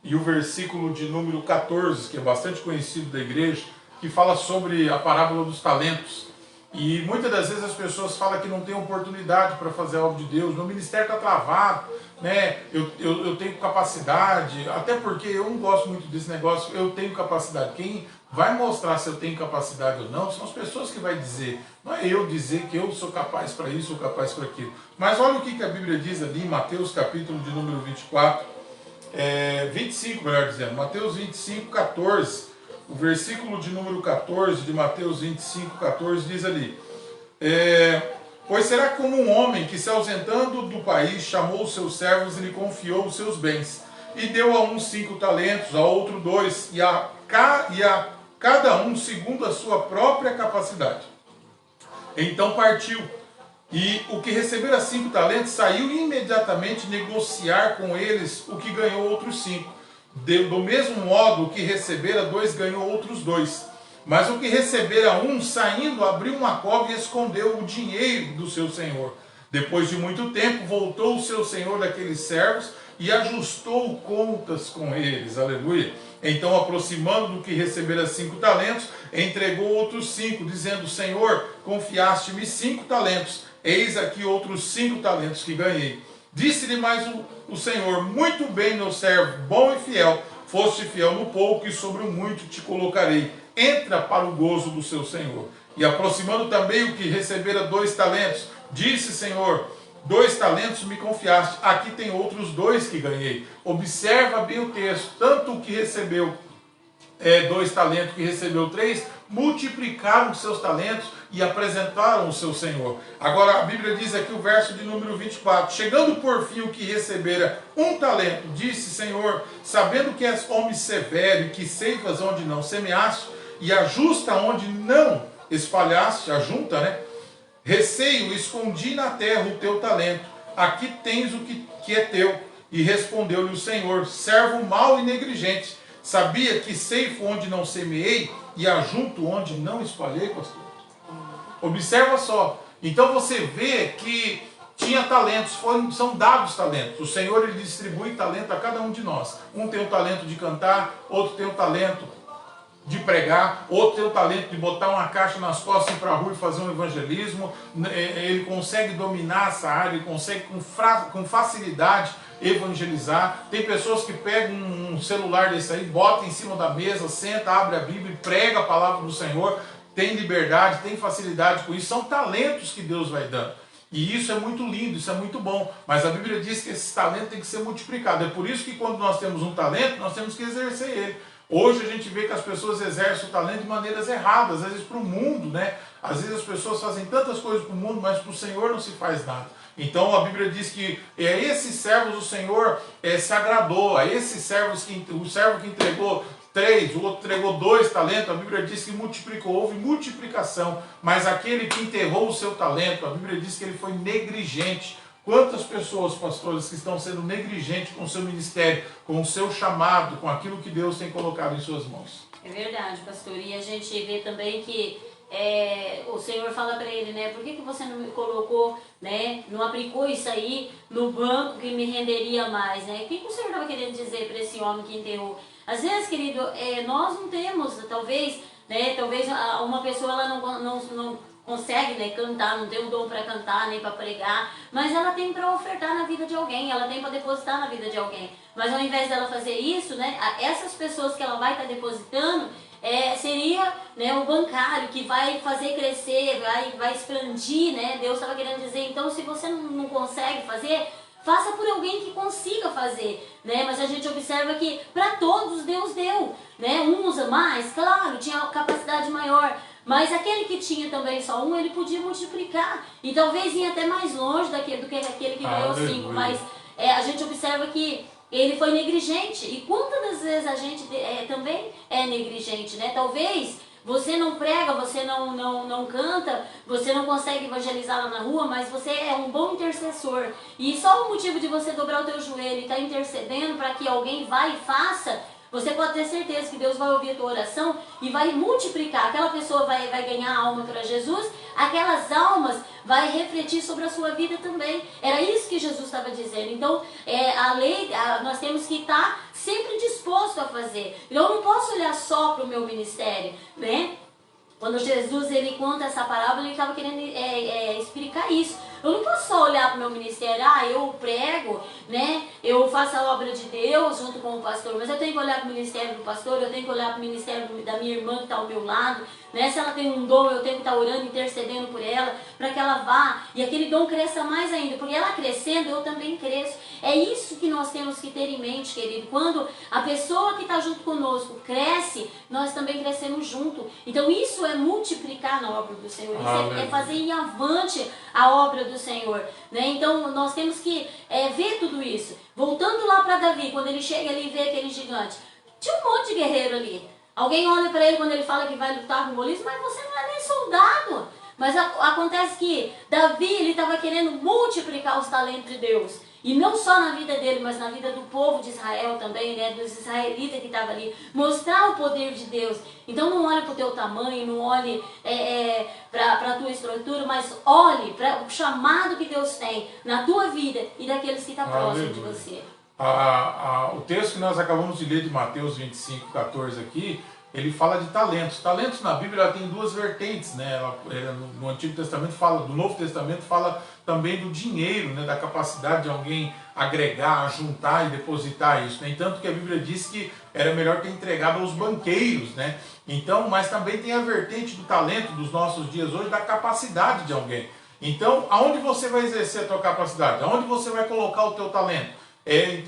e o versículo de número 14, que é bastante conhecido da igreja, que fala sobre a parábola dos talentos. E muitas das vezes as pessoas falam que não tem oportunidade para fazer a obra de Deus, meu ministério está travado, né? Eu tenho capacidade, até porque eu não gosto muito desse negócio, eu tenho capacidade. Quem vai mostrar se eu tenho capacidade ou não são as pessoas que vai dizer, não é eu dizer que eu sou capaz para isso ou capaz para aquilo. Mas olha o que a Bíblia diz ali em Mateus capítulo de número 24, 25 melhor dizendo, Mateus 25, 14. O versículo de número 14 de Mateus 25, 14 diz ali: pois será como um homem que, se ausentando do país, chamou os seus servos e lhe confiou os seus bens, e deu a um 5 talentos, a outro 2, e a cada um segundo a sua própria capacidade. Então partiu, e o que recebera 5 talentos saiu imediatamente negociar com eles o que ganhou outros 5. Do mesmo modo, o que recebera 2 ganhou outros 2. Mas o que recebera 1, saindo, abriu uma cova e escondeu o dinheiro do seu senhor. Depois de muito tempo, voltou o seu senhor daqueles servos e ajustou contas com eles. Aleluia. Então, aproximando do que recebera 5 talentos, entregou outros 5, dizendo: Senhor, confiaste-me 5 talentos, eis aqui outros 5 talentos que ganhei. Disse-lhe mais o Senhor: muito bem, meu servo, bom e fiel, foste fiel no pouco, e sobre o muito te colocarei. Entra para o gozo do seu Senhor. E aproximando também o que recebera 2 talentos, disse: Senhor, 2 talentos me confiaste, aqui tem outros 2 que ganhei. Observa bem o texto, tanto o que recebeu 2 talentos, que recebeu 3, multiplicaram os seus talentos e apresentaram o seu Senhor. Agora a Bíblia diz aqui o verso de número 24, chegando por fim o que recebera 1 talento, disse: Senhor, sabendo que és homem severo e que ceifas onde não semeaste e ajusta onde não espalhaste, ajunta, né? Receio, escondi na terra o teu talento, aqui tens o que é teu. E respondeu-lhe o Senhor: servo mau e negligente, sabia que ceifo onde não semeei e ajunto onde não espalhei, pastor? Observa só. Então você vê que tinha talentos, são dados talentos. O Senhor, ele distribui talento a cada um de nós. Um tem o talento de cantar, outro tem o talento de pregar, outro tem o talento de botar uma caixa nas costas e ir para a rua e fazer um evangelismo. Ele consegue dominar essa área, ele consegue com facilidade evangelizar. Tem pessoas que pegam um celular desse aí, bota em cima da mesa, senta, abre a Bíblia e prega a palavra do Senhor. Tem liberdade, tem facilidade com isso. São talentos que Deus vai dando. E isso é muito lindo, isso é muito bom. Mas a Bíblia diz que esse talento tem que ser multiplicado. É por isso que quando nós temos um talento, nós temos que exercer ele. Hoje a gente vê que as pessoas exercem o talento de maneiras erradas, às vezes para o mundo, né? Às vezes as pessoas fazem tantas coisas para o mundo, mas para o Senhor não se faz nada. Então a Bíblia diz que esses servos o Senhor se agradou, a esses servos, o servo que entregou 3, o outro entregou 2 talentos, a Bíblia diz que multiplicou, houve multiplicação, mas aquele que enterrou o seu talento, a Bíblia diz que ele foi negligente. Quantas pessoas, pastores, que estão sendo negligentes com o seu ministério, com o seu chamado, com aquilo que Deus tem colocado em suas mãos? É verdade, pastor, e a gente vê também que o Senhor fala para ele, né, por que você não me colocou, né, não aplicou isso aí no banco que me renderia mais, né? O que o Senhor estava querendo dizer para esse homem que enterrou? Às vezes, querido, nós não temos, talvez, né, talvez uma pessoa ela não consegue, né, cantar, não tem um dom para cantar, nem para pregar, mas ela tem para ofertar na vida de alguém, ela tem para depositar na vida de alguém. Mas ao invés dela fazer isso, né, essas pessoas que ela vai estar depositando, seria, né, o bancário que vai fazer crescer, vai expandir, né? Deus estava querendo dizer, então se você não consegue fazer, faça por alguém que consiga fazer, né? Mas a gente observa que para todos Deus deu, né? Um usa mais, claro, tinha capacidade maior, mas aquele que tinha também só um, ele podia multiplicar e talvez ir até mais longe do que aquele que ganhou 5, mas a gente observa que ele foi negligente. E quantas das vezes a gente também é negligente, né? Talvez você não prega, você não canta, você não consegue evangelizar lá na rua, mas você é um bom intercessor. E só o motivo de você dobrar o teu joelho e estar intercedendo para que alguém vá e faça, você pode ter certeza que Deus vai ouvir a tua oração e vai multiplicar. Aquela pessoa vai ganhar alma para Jesus, aquelas almas vai refletir sobre a sua vida também. Era isso que Jesus estava dizendo. Então, a lei, nós temos que estar sempre disposto a fazer. Eu não posso olhar só para o meu ministério, né? Quando Jesus ele conta essa parábola, ele estava querendo explicar isso. Eu não posso só olhar para o meu ministério, eu prego, né? Eu faço a obra de Deus junto com o pastor, mas eu tenho que olhar para o ministério do pastor, eu tenho que olhar para o ministério da minha irmã que está ao meu lado, né? Se ela tem um dom, eu tenho que estar orando, intercedendo por ela, para que ela vá e aquele dom cresça mais ainda, porque ela crescendo, eu também cresço. É isso que nós temos que ter em mente, querido. Quando a pessoa que está junto conosco cresce, nós também crescemos junto. Então isso é multiplicar na obra do Senhor, isso é fazer ir avante a obra do Senhor, né? Então nós temos que ver tudo isso. Voltando lá para Davi, quando ele chega ali e vê aquele gigante, tinha um monte de guerreiro ali. Alguém olha para ele quando ele fala que vai lutar com Golias, mas você não é nem soldado. Mas acontece que Davi ele estava querendo multiplicar os talentos de Deus. E não só na vida dele, mas na vida do povo de Israel também, né? Dos israelitas que estavam ali. Mostrar o poder de Deus. Então não olhe para o teu tamanho, não olhe para a tua estrutura, mas olhe para o chamado que Deus tem na tua vida e daqueles que estão próximos de você. O texto que nós acabamos de ler de Mateus 25, 14 aqui, ele fala de talentos. Talentos na Bíblia tem duas vertentes, né? No Antigo Testamento fala, do Novo Testamento fala também do dinheiro, né? Da capacidade de alguém agregar, juntar e depositar isso. Né? Tanto que a Bíblia diz que era melhor ter entregado aos banqueiros, né? Então, mas também tem a vertente do talento dos nossos dias hoje, da capacidade de alguém. Então, aonde você vai exercer a tua capacidade? Aonde você vai colocar o teu talento?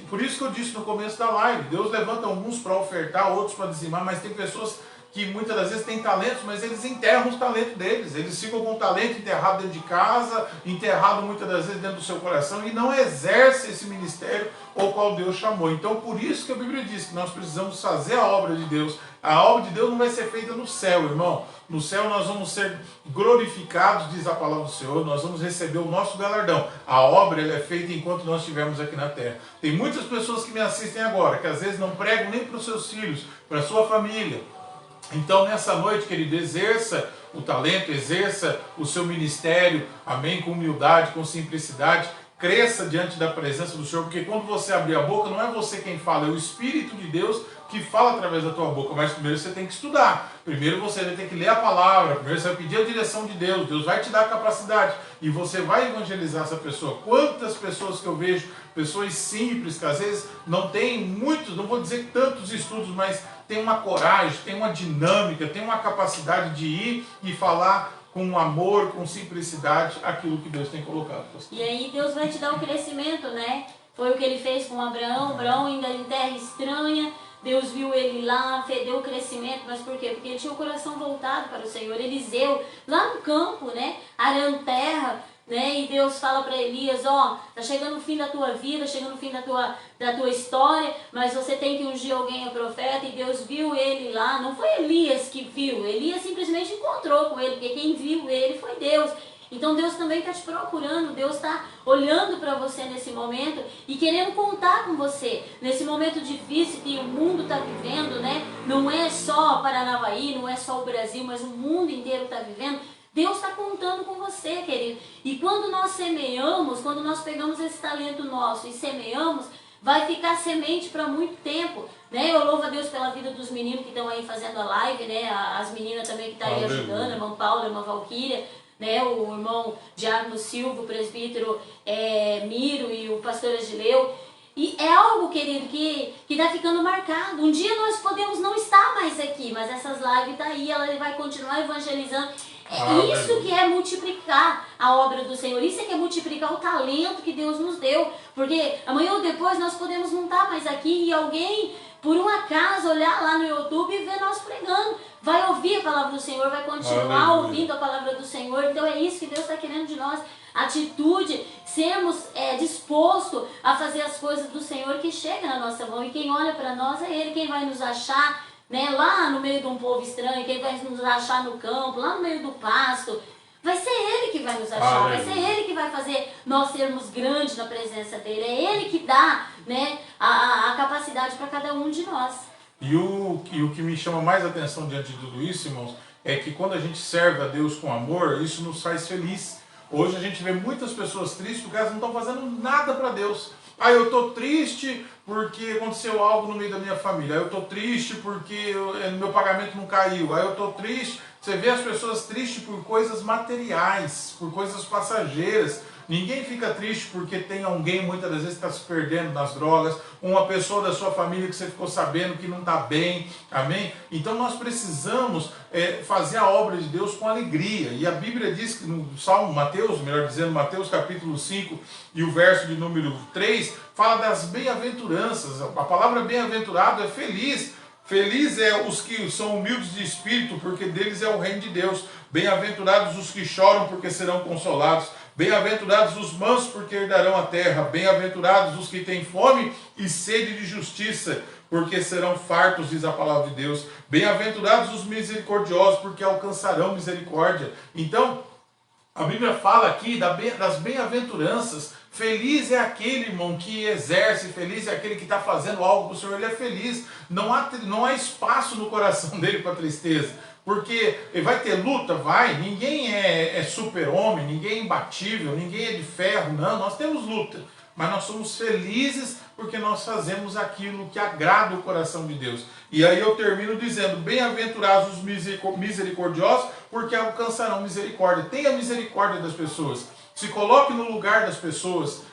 Por isso que eu disse no começo da live, Deus levanta alguns para ofertar, outros para dizimar, mas tem pessoas que muitas das vezes têm talentos, mas eles enterram os talentos deles, eles ficam com o talento enterrado dentro de casa, enterrado muitas das vezes dentro do seu coração e não exerce esse ministério ao qual Deus chamou. Então por isso que a Bíblia diz que nós precisamos fazer a obra de Deus. A obra de Deus não vai ser feita no céu, irmão. No céu nós vamos ser glorificados, diz a palavra do Senhor, nós vamos receber o nosso galardão. A obra ela é feita enquanto nós estivermos aqui na terra. Tem muitas pessoas que me assistem agora, que às vezes não pregam nem para os seus filhos, para a sua família. Então nessa noite, querido, exerça o talento, exerça o seu ministério, amém, com humildade, com simplicidade. Cresça diante da presença do Senhor, porque quando você abrir a boca, não é você quem fala, é o Espírito de Deus que fala através da tua boca, mas primeiro você tem que estudar, primeiro você vai ter que ler a palavra, primeiro você vai pedir a direção de Deus, Deus vai te dar a capacidade e você vai evangelizar essa pessoa. Quantas pessoas que eu vejo, pessoas simples, que às vezes não têm muitos, não vou dizer tantos estudos, mas tem uma coragem, tem uma dinâmica, tem uma capacidade de ir e falar com amor, com simplicidade, aquilo que Deus tem colocado. E aí Deus vai te dar o crescimento, né? Foi o que ele fez com Abraão. Abraão ainda em terra estranha, Deus viu ele lá, deu o crescimento, mas por quê? Porque ele tinha o coração voltado para o Senhor. Eliseu, lá no campo, né? Arando terra, né? E Deus fala para Elias, ó, tá chegando o fim da tua vida, chegando o fim da tua história, mas você tem que ungir alguém a profeta. E Deus viu ele lá, não foi Elias que viu, Elias simplesmente encontrou com ele, porque quem viu ele foi Deus. Então Deus também está te procurando, Deus está olhando para você nesse momento e querendo contar com você. Nesse momento difícil que o mundo está vivendo, né? Não é só Paranavaí, não é só o Brasil, mas o mundo inteiro está vivendo. Deus está contando com você, querido. E quando nós semeamos, quando nós pegamos esse talento nosso e semeamos, vai ficar semente para muito tempo, né? Eu louvo a Deus pela vida dos meninos que estão aí fazendo a live, né? As meninas também que estão aí ajudando, a irmã Paula, a irmã Valquíria, né? O irmão Diácono Silva, o presbítero Miro e o pastor Agileu. E é algo, querido, que está ficando marcado. Um dia nós podemos não estar mais aqui, mas essas lives tá aí, ela vai continuar evangelizando. É isso que é multiplicar a obra do Senhor. Isso é que é multiplicar o talento que Deus nos deu. Porque amanhã ou depois nós podemos não estar mais aqui e alguém, por um acaso, olhar lá no YouTube e ver nós pregando. Vai ouvir a palavra do Senhor, vai continuar ouvindo a palavra do Senhor. Então é isso que Deus está querendo de nós. Atitude, sermos dispostos a fazer as coisas do Senhor que chega na nossa mão. E quem olha para nós é Ele, quem vai nos achar, né, lá no meio de um povo estranho, quem vai nos achar no campo, lá no meio do pasto. Vai ser Ele que vai nos achar, vai ser Ele que vai fazer nós sermos grandes na presença dEle. É Ele que dá, né, a capacidade para cada um de nós. E o que me chama mais atenção diante de tudo isso, irmãos, é que quando a gente serve a Deus com amor, isso nos faz feliz. Hoje a gente vê muitas pessoas tristes porque elas não estão fazendo nada para Deus. Ah, eu estou triste porque aconteceu algo no meio da minha família. Ah, eu estou triste porque meu pagamento não caiu. Ah, eu estou triste. Você vê as pessoas tristes por coisas materiais, por coisas passageiras. Ninguém fica triste porque tem alguém, muitas das vezes, que está se perdendo nas drogas, uma pessoa da sua família que você ficou sabendo que não está bem, amém? Então nós precisamos fazer a obra de Deus com alegria. E a Bíblia diz que no Salmo, Mateus, melhor dizendo, Mateus capítulo 5 e o verso de número 3, fala das bem-aventuranças. A palavra bem-aventurado é feliz. Feliz é os que são humildes de espírito, porque deles é o reino de Deus. Bem-aventurados os que choram, porque serão consolados. Bem-aventurados os mansos, porque herdarão a terra. Bem-aventurados os que têm fome e sede de justiça, porque serão fartos, diz a palavra de Deus. Bem-aventurados os misericordiosos, porque alcançarão misericórdia. Então, a Bíblia fala aqui das bem-aventuranças. Feliz é aquele, irmão, que exerce, feliz é aquele que está fazendo algo para o Senhor, ele é feliz. Não há espaço no coração dele para tristeza. Porque vai ter luta? Vai. Ninguém é super-homem, ninguém é imbatível, ninguém é de ferro. Não, nós temos luta. Mas nós somos felizes porque nós fazemos aquilo que agrada o coração de Deus. E aí eu termino dizendo, bem-aventurados os misericordiosos, porque alcançarão misericórdia. Tenha misericórdia das pessoas. Se coloque no lugar das pessoas.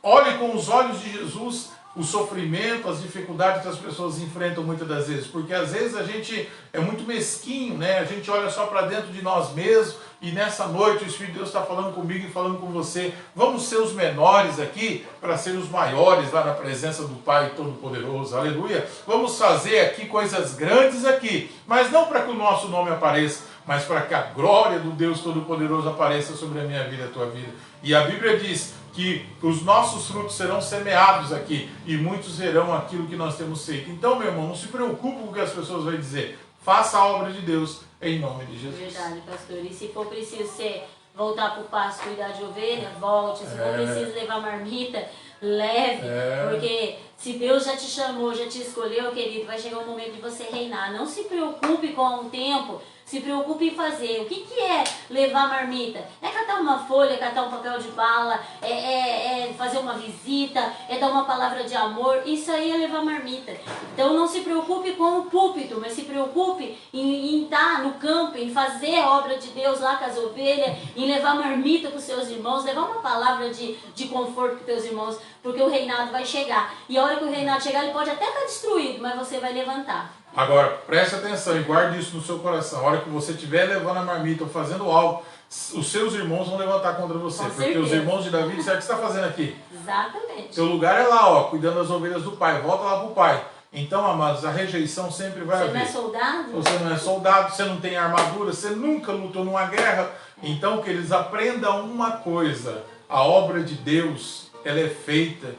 Olhe com os olhos de Jesus o sofrimento, as dificuldades que as pessoas enfrentam muitas das vezes. Porque às vezes a gente é muito mesquinho, né? A gente olha só para dentro de nós mesmos. E nessa noite o Espírito de Deus está falando comigo e falando com você. Vamos ser os menores aqui para ser os maiores lá na presença do Pai Todo-Poderoso. Aleluia. Vamos fazer aqui coisas grandes aqui. Mas não para que o nosso nome apareça, mas para que a glória do Deus Todo-Poderoso apareça sobre a minha vida e a tua vida. E a Bíblia diz que os nossos frutos serão semeados aqui e muitos verão aquilo que nós temos feito. Então, meu irmão, não se preocupe com o que as pessoas vão dizer. Faça a obra de Deus em nome de Jesus. Verdade, pastor. E se for preciso você voltar para o pasto, cuidar de ovelha, volte. Se for preciso levar marmita, leve. Porque se Deus já te chamou, já te escolheu, querido, vai chegar um momento de você reinar. Não se preocupe com o tempo. Se preocupe em fazer. O que é levar marmita? É catar uma folha, é catar um papel de bala, é fazer uma visita, é dar uma palavra de amor. Isso aí é levar marmita. Então não se preocupe com o púlpito, mas se preocupe em estar no campo, em fazer a obra de Deus lá com as ovelhas, em levar marmita para os seus irmãos, levar uma palavra de conforto para os teus irmãos, porque o reinado vai chegar. E a hora que o reinado chegar, ele pode até estar destruído, mas você vai levantar. Agora, preste atenção e guarde isso no seu coração. A hora que você estiver levando a marmita ou fazendo algo, os seus irmãos vão levantar contra você. Porque os irmãos de Davi disseram, o que você está fazendo aqui? Exatamente. Seu lugar é lá, ó, cuidando das ovelhas do pai. Volta lá para o pai. Então, amados, a rejeição sempre vai Você haver. não é soldado? Você não é soldado, você não tem armadura, você nunca lutou numa guerra. Então, que eles aprendam uma coisa: a obra de Deus, ela é feita,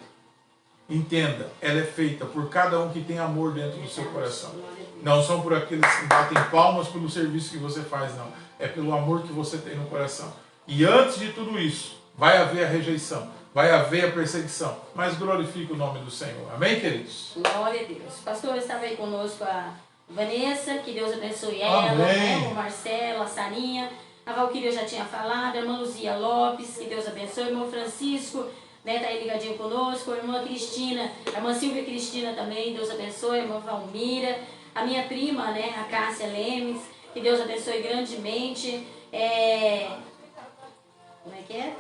entenda, ela é feita por cada um que tem amor dentro do seu coração. Não são por aqueles que batem palmas pelo serviço que você faz, não. É pelo amor que você tem no coração. E antes de tudo isso, vai haver a rejeição, vai haver a perseguição, mas glorifique o nome do Senhor. Amém, queridos? Glória a Deus. Pastor, estava aí conosco a Vanessa, que Deus abençoe ela, Amém. né? O Marcelo, a Sarinha, a Valquíria eu já tinha falado, a irmã Luzia Lopes, que Deus abençoe, o irmão Francisco, né, tá aí ligadinho conosco, a irmã Cristina, a irmã Silvia Cristina também, Deus abençoe, a irmã Valmira, a minha prima, né, a Cássia Lemes, que Deus abençoe grandemente, como é que é?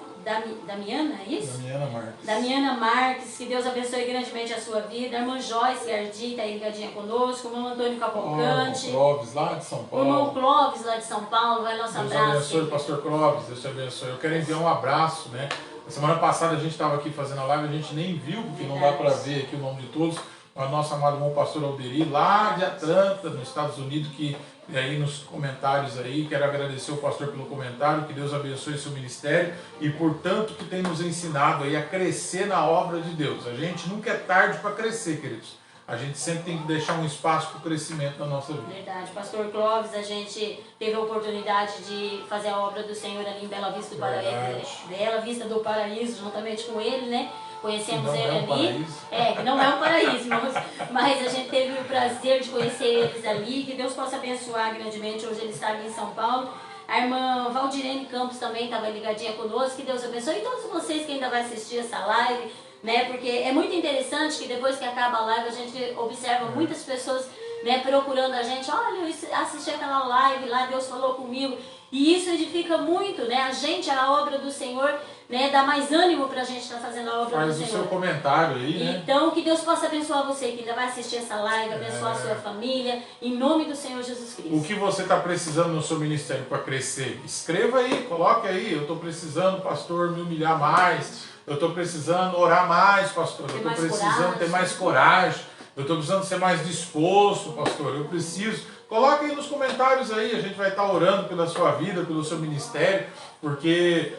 Damiana, é isso? Damiana Marques. Damiana Marques, que Deus abençoe grandemente a sua vida. A irmã Joyce Gardi está aí ligadinha conosco. O irmão Antônio Cavalcante. O Clóvis, lá de São O Paulo. irmão Clóvis, lá de São Paulo. Vai nosso Deus abraço. abençoe, querido. pastor Clóvis, Deus te abençoe. Eu quero enviar um abraço, né? Na semana passada a gente estava aqui fazendo a live, a gente nem viu, porque não dá para ver aqui o nome de todos. O nosso amado irmão pastor Alderi, lá de Atlanta, nos Estados Unidos, que aí nos comentários aí, quero agradecer o pastor pelo comentário, que Deus abençoe seu ministério e portanto que tem nos ensinado aí a crescer na obra de Deus. A gente nunca é tarde para crescer, queridos. A gente sempre tem que deixar um espaço para o crescimento na nossa vida. Verdade. Pastor Clóvis, a gente teve a oportunidade de fazer a obra do Senhor ali em Bela Vista do Paraíso, Bela Vista do Paraíso, juntamente com ele, né? Conhecemos Que não ele é um ali. paraíso. Que não é um paraíso, mas a gente teve o prazer de conhecer eles ali. Que Deus possa abençoar grandemente. Hoje ele está ali em São Paulo. A irmã Valdirene Campos também estava ligadinha conosco. Que Deus abençoe. E todos vocês que ainda vão assistir essa live, né? Porque é muito interessante que depois que acaba a live, a gente observa muitas pessoas, né, procurando a gente. Olha, eu assisti aquela live lá, Deus falou comigo. E isso edifica muito, né? A gente, a obra do Senhor, né, dá mais ânimo pra gente estar fazendo a obra Faz do o Senhor. seu comentário aí, né? Então, que Deus possa abençoar você que ainda vai assistir essa live, abençoar a sua família, em nome do Senhor Jesus Cristo. O que você está precisando no seu ministério para crescer? Escreva aí, coloque aí. Eu estou precisando, pastor, me humilhar mais. Eu estou precisando orar mais, pastor. Eu estou precisando coragem. ter mais coragem. Eu estou precisando ser mais disposto, pastor. Eu preciso. Coloque aí nos comentários aí. A gente vai estar orando pela sua vida, pelo seu ministério. Porque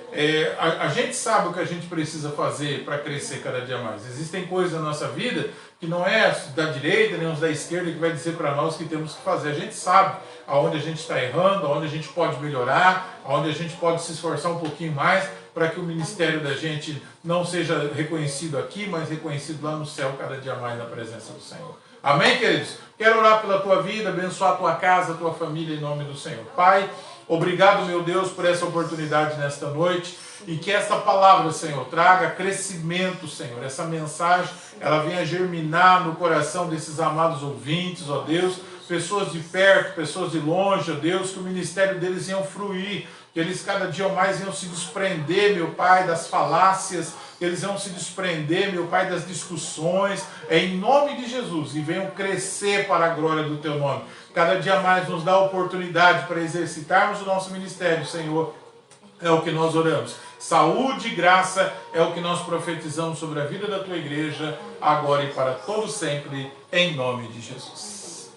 a gente sabe o que a gente precisa fazer para crescer cada dia mais. Existem coisas na nossa vida que não é da direita nem os da esquerda que vai dizer para nós que temos que fazer. A gente sabe aonde a gente está errando, aonde a gente pode melhorar, aonde a gente pode se esforçar um pouquinho mais para que o ministério da gente não seja reconhecido aqui, mas reconhecido lá no céu cada dia mais na presença do Senhor. Amém, queridos? Quero orar pela tua vida, abençoar a tua casa, a tua família em nome do Senhor. Pai, obrigado, meu Deus, por essa oportunidade nesta noite e que esta palavra, Senhor, traga crescimento, Senhor. Essa mensagem, ela venha germinar no coração desses amados ouvintes, ó Deus, pessoas de perto, pessoas de longe, ó Deus, que o ministério deles iam fruir, que eles cada dia mais iam se desprender, meu Pai, das falácias, que eles iam se desprender, meu Pai, das discussões, em nome de Jesus, e venham crescer para a glória do Teu nome. Cada dia mais nos dá a oportunidade para exercitarmos o nosso ministério, Senhor, é o que nós oramos. Saúde e graça é o que nós profetizamos sobre a vida da Tua igreja, agora e para todo sempre, em nome de Jesus.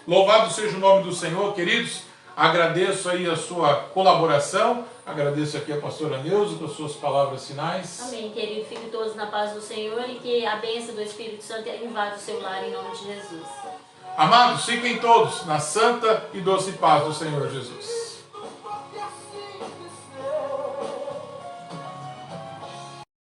Louvado seja o nome do Senhor, queridos. Agradeço aí a sua colaboração, agradeço aqui a pastora Neuza com as suas palavras finais. Amém, querido. Fiquem todos na paz do Senhor e que a bênção do Espírito Santo invada o seu lar em nome de Jesus. Amados, fiquem todos na santa e doce paz do Senhor Jesus.